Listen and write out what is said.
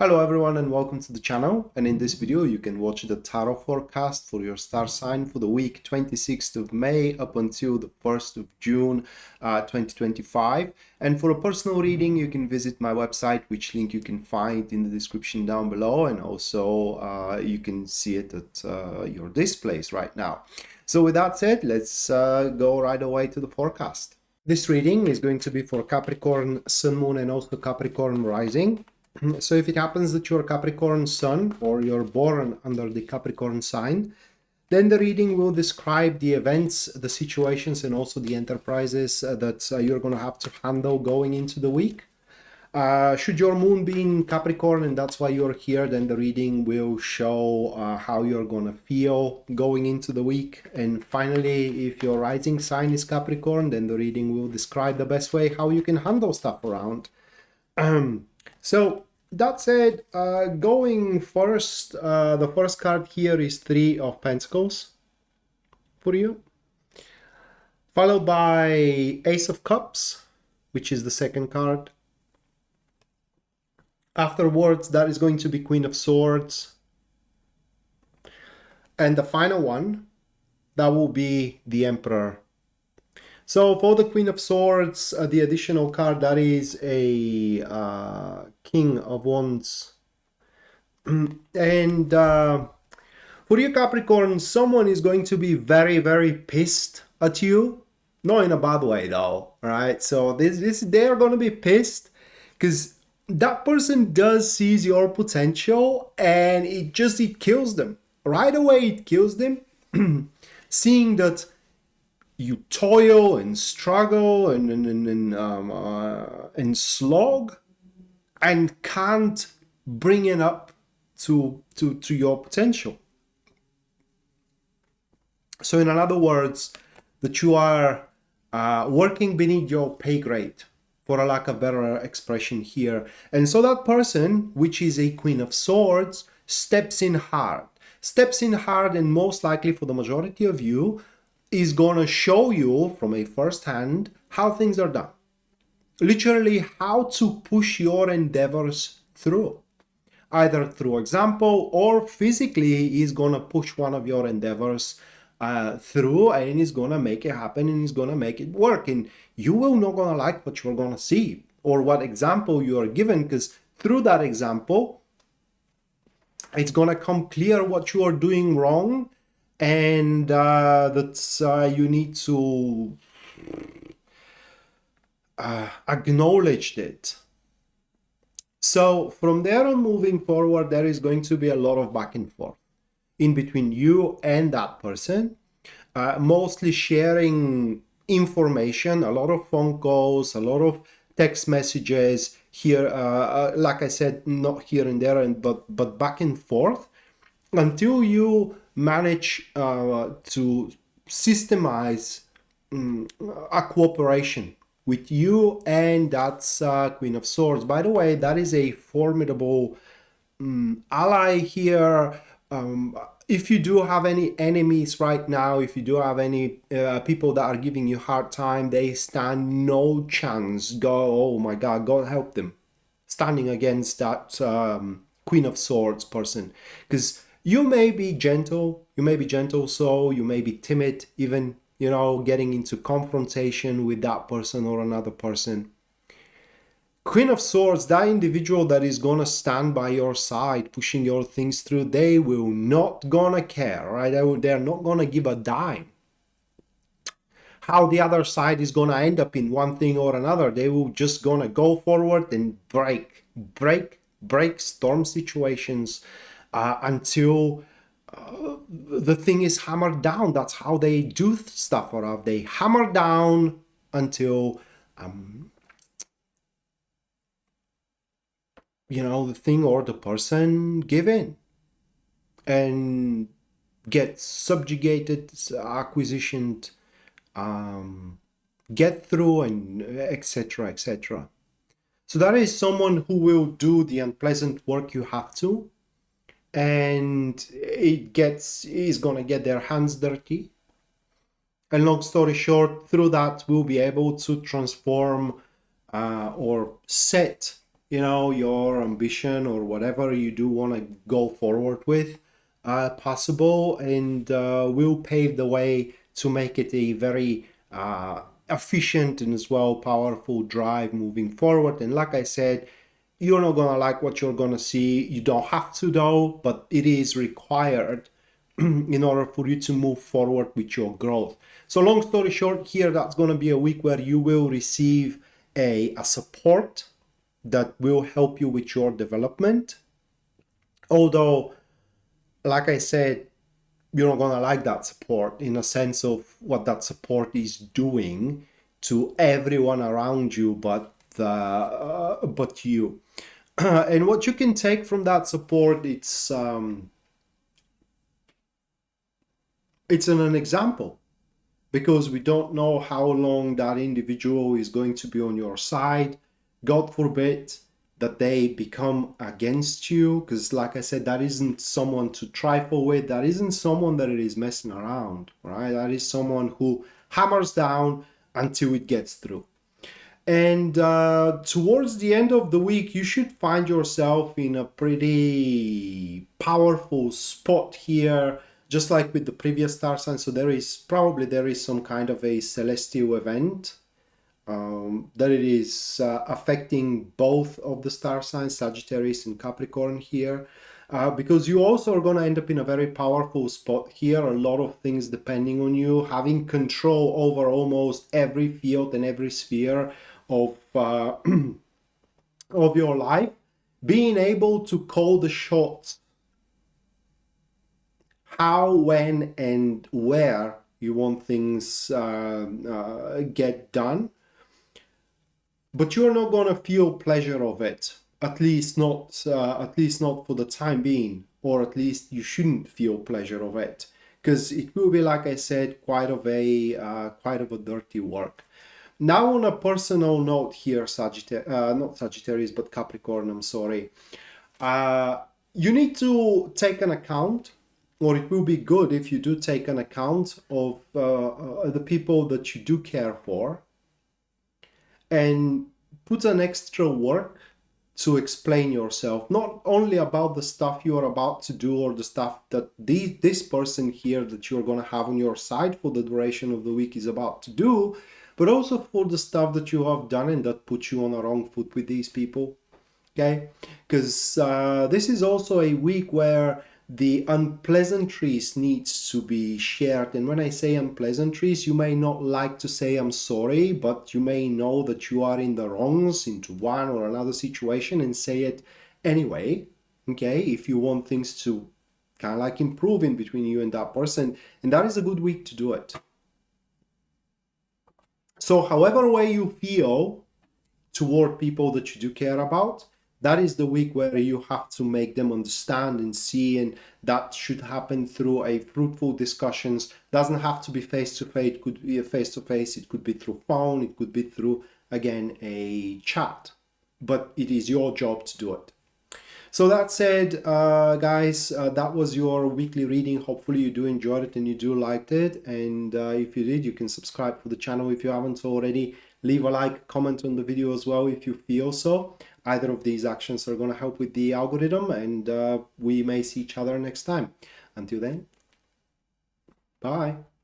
Hello everyone and welcome to the channel, and in this video you can watch the tarot forecast for your star sign for the week 26th of May up until the 1st of June 2025. And for a personal reading you can visit my website, which link you can find in the description down below, and also you can see it at your displays right now. So with that said, let's go right away to the forecast. This reading is going to be for Capricorn Sun, Moon, and also Capricorn Rising. So if it happens that you're Capricorn Sun or you're born under the Capricorn sign, then the reading will describe the events, the situations, and also the enterprises that you're going to have to handle going into the week. Should your moon be in Capricorn and that's why you're here, then the reading will show how you're going to feel going into the week. And finally, if your rising sign is Capricorn, then the reading will describe the best way how you can handle stuff around. So that said, going first, the first card here is Three of Pentacles for you, followed by Ace of Cups, which is the second card. Afterwards, that is going to be Queen of Swords. And the final one, that will be the Emperor. So for the Queen of Swords, the additional card, that is a King of Wands. And for you Capricorn, someone is going to be very, very pissed at you. Not in a bad way though, right? So they're going to be pissed because that person does sees your potential, and it kills them. Right away it kills them, seeing that you toil and struggle and slog and can't bring it up to your potential. So in other words, that you are working beneath your pay grade, for a lack of better expression here. And so that person, which is a Queen of Swords, steps in hard, and most likely for the majority of you, is gonna show you from a first hand how things are done. Literally how to push your endeavors through. Either through example or physically he's gonna push one of your endeavors through, and he's gonna make it happen, and he's gonna make it work. And you will not gonna like what you're gonna see or what example you are given, because through that example it's gonna come clear what you are doing wrong, and that you need to acknowledge it. So from there on moving forward, there is going to be a lot of back and forth in between you and that person, mostly sharing information, a lot of phone calls, a lot of text messages here, like I said, not here and there, but back and forth, until you manage to systemize a cooperation with you and that's Queen of Swords. By the way, that is a formidable ally here. If you do have any enemies right now, if you do have any people that are giving you hard time, they stand no chance. Oh my God, God help them standing against that Queen of Swords person, because you may be gentle, so you may be timid, even, you know, getting into confrontation with that person or another person. Queen of Swords, that individual that is gonna stand by your side, pushing your things through, they will not gonna care, right? They're not gonna give a dime how the other side is gonna end up in one thing or another. They will just gonna go forward and break storm situations until the thing is hammered down. That's how they do stuff, or they hammer down until you know, the thing or the person give in and get subjugated, acquisitioned, get through, and etc. So that is someone who will do the unpleasant work you have to, and is gonna get their hands dirty. And long story short, through that we'll be able to transform or set your ambition or whatever you do want to go forward with possible, and will pave the way to make it a very efficient and as well powerful drive moving forward. And like I said, you're not gonna like what you're gonna see. You don't have to though, but it is required in order for you to move forward with your growth. So long story short here, that's gonna be a week where you will receive a support that will help you with your development. Although, like I said, you're not gonna like that support in a sense of what that support is doing to everyone around you but you. And what you can take from that support, it's an example, because we don't know how long that individual is going to be on your side. God forbid that they become against you, because like I said, that isn't someone to trifle with. That isn't someone that it is messing around, right? That is someone who hammers down until it gets through. And towards the end of the week, you should find yourself in a pretty powerful spot here, just like with the previous star sign. So there is some kind of a celestial event that it is affecting both of the star signs, Sagittarius and Capricorn here. Because you also are going to end up in a very powerful spot here. A lot of things depending on you, having control over almost every field and every sphere of of your life, being able to call the shots, how, when, and where you want things get done. But you're not going to feel pleasure of it, at least not for the time being, or at least you shouldn't feel pleasure of it, because it will be, like I said, quite of a dirty work. Now, on a personal note here, not Sagittarius, but Capricorn, I'm sorry. You need to take an account, or it will be good if you do take an account of the people that you do care for, and put an extra work to explain yourself, not only about the stuff you are about to do or the stuff that this person here that you're going to have on your side for the duration of the week is about to do, but also for the stuff that you have done and that puts you on a wrong foot with these people. Okay, because this is also a week where the unpleasantries needs to be shared. And when I say unpleasantries, you may not like to say I'm sorry, but you may know that you are in the wrongs into one or another situation and say it anyway. Okay, if you want things to kind of like improve in between you and that person, and that is a good week to do it. So however way you feel toward people that you do care about, that is the week where you have to make them understand and see, and that should happen through a fruitful discussions. Doesn't have to be face-to-face, it could be a face-to-face, it could be through phone, it could be through, again, a chat, but it is your job to do it. So that said, guys, that was your weekly reading. Hopefully you do enjoy it and you do liked it, and if you did, you can subscribe for the channel if you haven't already. Leave a like, comment on the video as well if you feel so. Either of these actions are going to help with the algorithm, and we may see each other next time. Until then, bye.